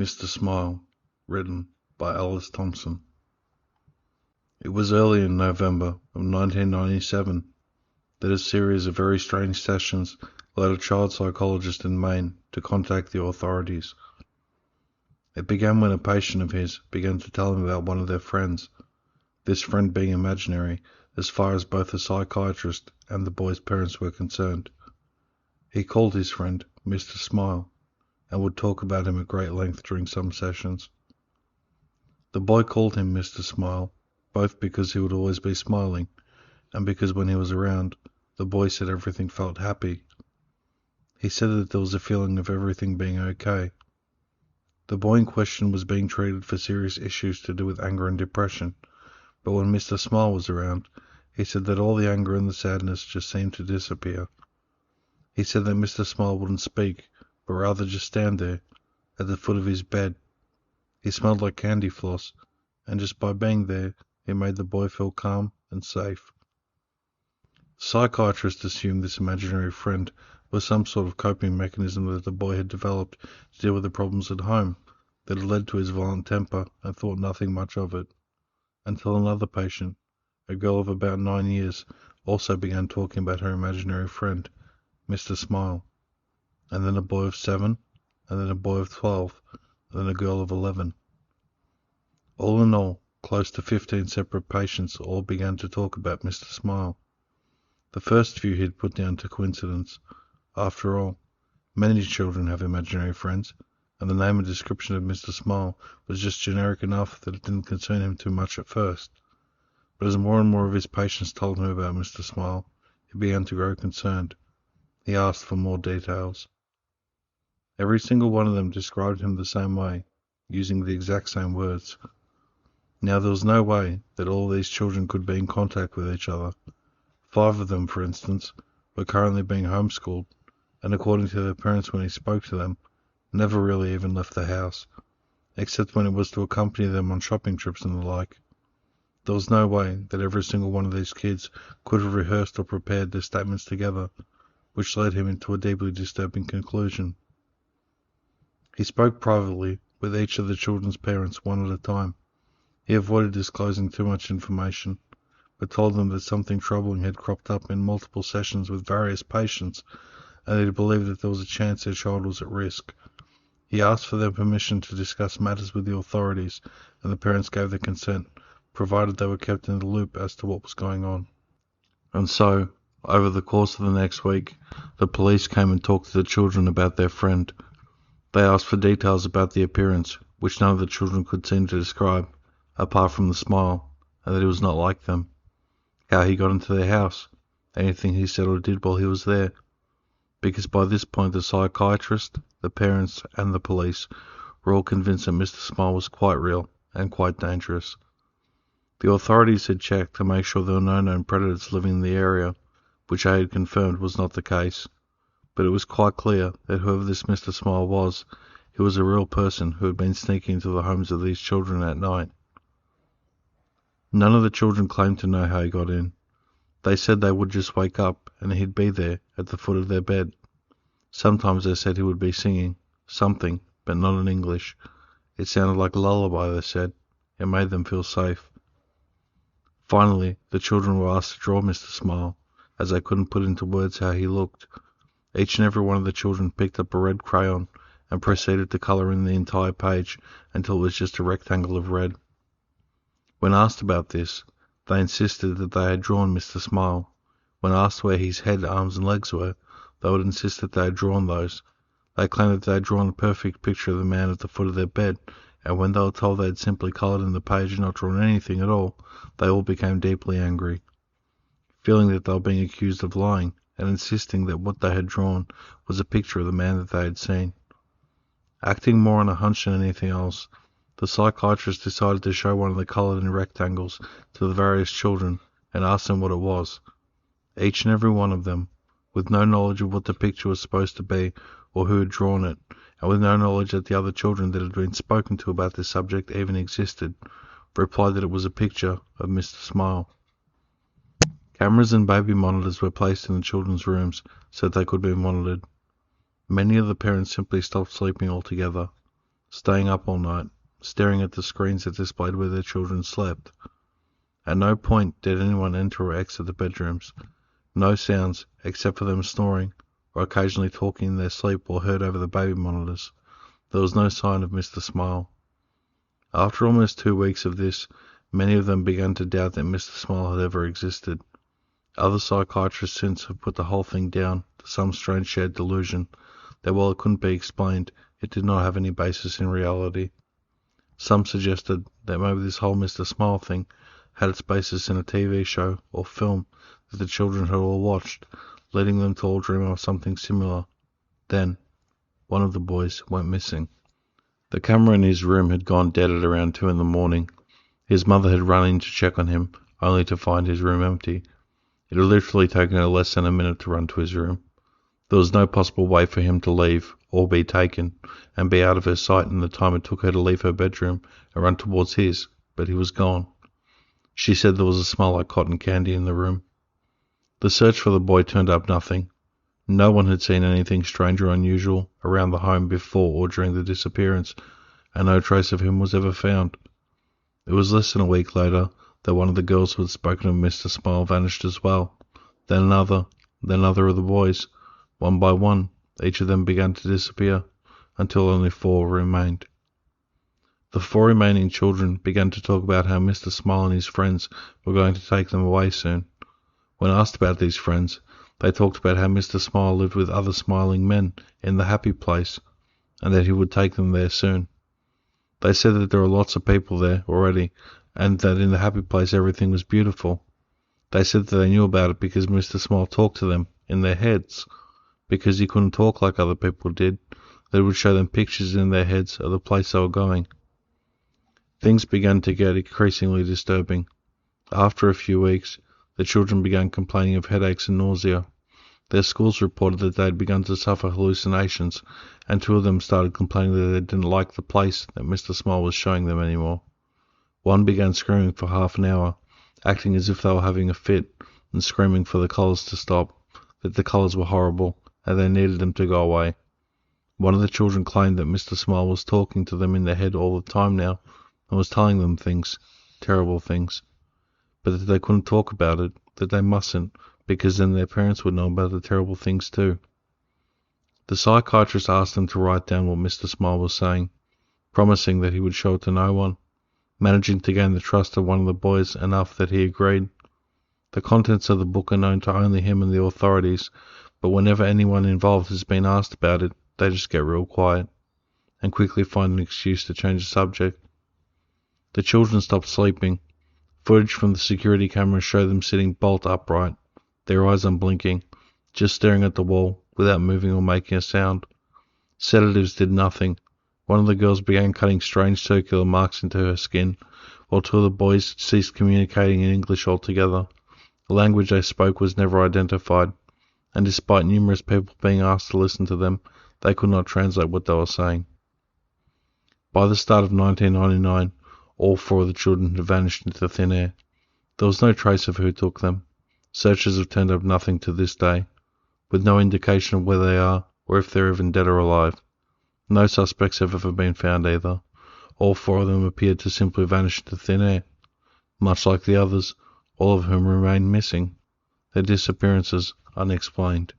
Mr. Smile, written by Alice Thompson. It was early in November of 1997 that a series of very strange sessions led a child psychologist in Maine to contact the authorities. It began when a patient of his began to tell him about one of their friends, this friend being imaginary as far as both the psychiatrist and the boy's parents were concerned. He called his friend Mr. Smile and would talk about him at great length during some sessions. The boy called him Mr. Smile, both because he would always be smiling, and because when he was around, the boy said everything felt happy. He said that there was a feeling of everything being okay. The boy in question was being treated for serious issues to do with anger and depression, but when Mr. Smile was around, he said that all the anger and the sadness just seemed to disappear. He said that Mr. Smile wouldn't speak, but rather just stand there, at the foot of his bed. He smelled like candy floss, and just by being there, it made the boy feel calm and safe. The psychiatrist assumed this imaginary friend was some sort of coping mechanism that the boy had developed to deal with the problems at home that had led to his violent temper, and thought nothing much of it, until another patient, a girl of about 9 years, also began talking about her imaginary friend, Mr. Smile, and then a boy of 7, and then a boy of 12, and then a girl of 11. All in all, close to 15 separate patients all began to talk about Mr. Smile. The first few he'd put down to coincidence. After all, many children have imaginary friends, and the name and description of Mr. Smile was just generic enough that it didn't concern him too much at first. But as more and more of his patients told him about Mr. Smile, he began to grow concerned. He asked for more details. Every single one of them described him the same way, using the exact same words. Now there was no way that all these children could be in contact with each other. 5 of them, for instance, were currently being homeschooled, and according to their parents when he spoke to them, never really even left the house, except when it was to accompany them on shopping trips and the like. There was no way that every single one of these kids could have rehearsed or prepared their statements together, which led him into a deeply disturbing conclusion. He spoke privately with each of the children's parents one at a time. He avoided disclosing too much information, but told them that something troubling had cropped up in multiple sessions with various patients, and that he believed that there was a chance their child was at risk. He asked for their permission to discuss matters with the authorities, and the parents gave their consent, provided they were kept in the loop as to what was going on. And so, over the course of the next week, the police came and talked to the children about their friend. They asked for details about the appearance, which none of the children could seem to describe, apart from the smile, and that he was not like them. How he got into their house, anything he said or did while he was there, because by this point the psychiatrist, the parents, and the police were all convinced that Mr. Smile was quite real and quite dangerous. The authorities had checked to make sure there were no known predators living in the area, which they had confirmed was not the case, but it was quite clear that whoever this Mr. Smile was, he was a real person who had been sneaking into the homes of these children at night. None of the children claimed to know how he got in. They said they would just wake up and he'd be there at the foot of their bed. Sometimes they said he would be singing something, but not in English. It sounded like a lullaby, they said. It made them feel safe. Finally, the children were asked to draw Mr. Smile, as they couldn't put into words how he looked. Each and every one of the children picked up a red crayon and proceeded to colour in the entire page until it was just a rectangle of red. When asked about this, they insisted that they had drawn Mr. Smile. When asked where his head, arms and legs were, they would insist that they had drawn those. They claimed that they had drawn a perfect picture of the man at the foot of their bed, and when they were told they had simply coloured in the page and not drawn anything at all, they all became deeply angry, feeling that they were being accused of lying, and insisting that what they had drawn was a picture of the man that they had seen. Acting more on a hunch than anything else, the psychiatrist decided to show one of the coloured in rectangles to the various children and ask them what it was. Each and every one of them, with no knowledge of what the picture was supposed to be or who had drawn it, and with no knowledge that the other children that had been spoken to about this subject even existed, replied that it was a picture of Mr. Smile. Cameras and baby monitors were placed in the children's rooms so that they could be monitored. Many of the parents simply stopped sleeping altogether. staying up all night, staring at the screens that displayed where their children slept. At no point did anyone enter or exit the bedrooms. No sounds, except for them snoring, or occasionally talking in their sleep, were heard over the baby monitors. There was no sign of Mr. Smile. After almost 2 weeks of this, many of them began to doubt that Mr. Smile had ever existed. Other psychiatrists since have put the whole thing down to some strange shared delusion that while it couldn't be explained, it did not have any basis in reality. Some suggested that maybe this whole Mr. Smile thing had its basis in a TV show or film that the children had all watched, leading them to all dream of something similar. Then, one of the boys went missing. The camera in his room had gone dead at around 2 in the morning. His mother had run in to check on him, only to find his room empty. It had literally taken her less than a minute to run to his room. There was no possible way for him to leave, or be taken, and be out of her sight in the time it took her to leave her bedroom and run towards his, but he was gone. She said there was a smell like cotton candy in the room. The search for the boy turned up nothing. No one had seen anything strange or unusual around the home before or during the disappearance, and no trace of him was ever found. It was less than a week later that one of the girls who had spoken of Mr. Smile vanished as well. Then another of the boys. One by one, each of them began to disappear, until only 4 remained. The 4 remaining children began to talk about how Mr. Smile and his friends were going to take them away soon. When asked about these friends, they talked about how Mr. Smile lived with other smiling men in the happy place, and that he would take them there soon. They said that there were lots of people there already, and that in the happy place everything was beautiful. They said that they knew about it because Mr. Smile talked to them in their heads. Because he couldn't talk like other people did, that would show them pictures in their heads of the place they were going. Things began to get increasingly disturbing. After a few weeks, the children began complaining of headaches and nausea. Their schools reported that they had begun to suffer hallucinations, and 2 of them started complaining that they didn't like the place that Mr. Smile was showing them anymore. One began screaming for half an hour, acting as if they were having a fit, and screaming for the colours to stop, that the colours were horrible, and they needed them to go away. One of the children claimed that Mr. Smile was talking to them in their head all the time now, and was telling them things, terrible things, but that they couldn't talk about it, that they mustn't, because then their parents would know about the terrible things too. The psychiatrist asked them to write down what Mr. Smile was saying, promising that he would show it to no one, managing to gain the trust of one of the boys enough that he agreed. The contents of the book are known to only him and the authorities, but whenever anyone involved has been asked about it, they just get real quiet, and quickly find an excuse to change the subject. The children stopped sleeping. Footage from the security cameras showed them sitting bolt upright, their eyes unblinking, just staring at the wall, without moving or making a sound. Sedatives did nothing. One of the girls began cutting strange circular marks into her skin, while 2 of the boys ceased communicating in English altogether. The language they spoke was never identified, and despite numerous people being asked to listen to them, they could not translate what they were saying. By the start of 1999, all 4 of the children had vanished into thin air. There was no trace of who took them. Searchers have turned up nothing to this day, with no indication of where they are or if they're even dead or alive. No suspects have ever been found either. All 4 of them appeared to simply vanish into thin air. Much like the others, all of whom remain missing. Their disappearances unexplained.